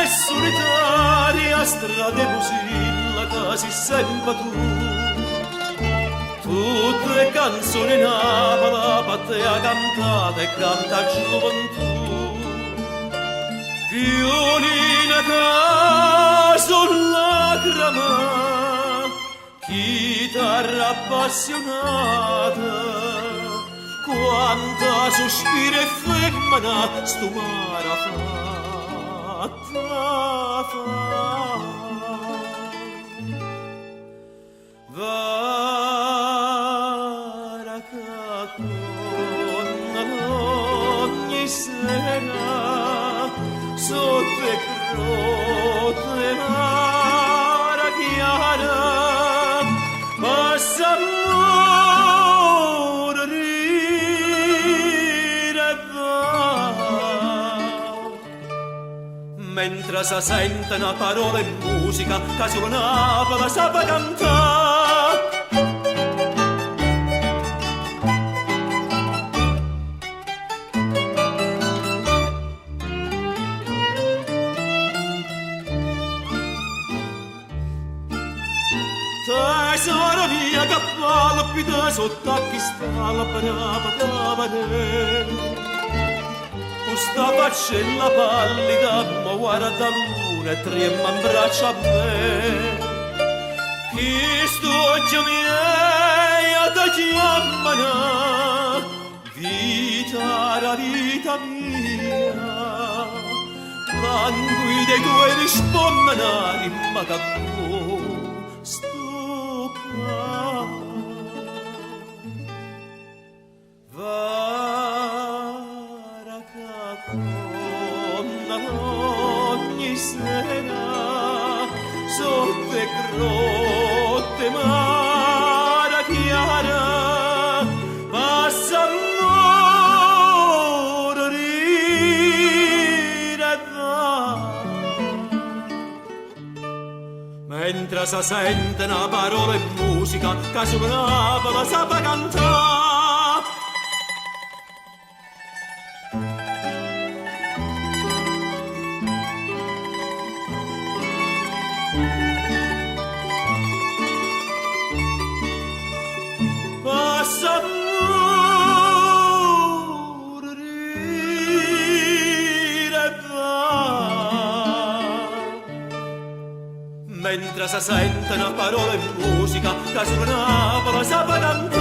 solitaria strade così la casi sempre tu. Tutte canzoni nava la patria cantata e canta gioventù. Violina caso lacrima, chitarra appassionata, quanta sospira e femmina stumara fatta. Vara con ogni sera sotto e crote mara chiara passa amore rire e va mentre si sente una parola e musica che suonava la sapa cantare. Tesoro mia che palpita sotto a chi sta la brava cavalè. Questa faccella pallida ma guarda la luna e trema in braccio a me. Chi sto occhio miei ti chiamano vita la vita mia. Languide i tuoi rispondono ma che Vara con ogni sera sotto e grotte mara chiara passa amore rire e va mentre si sente una parola e musica che suonava la sapa cantare. Passa amore rire e va mentre si sente una parola e musica che suonava la sapa cantare.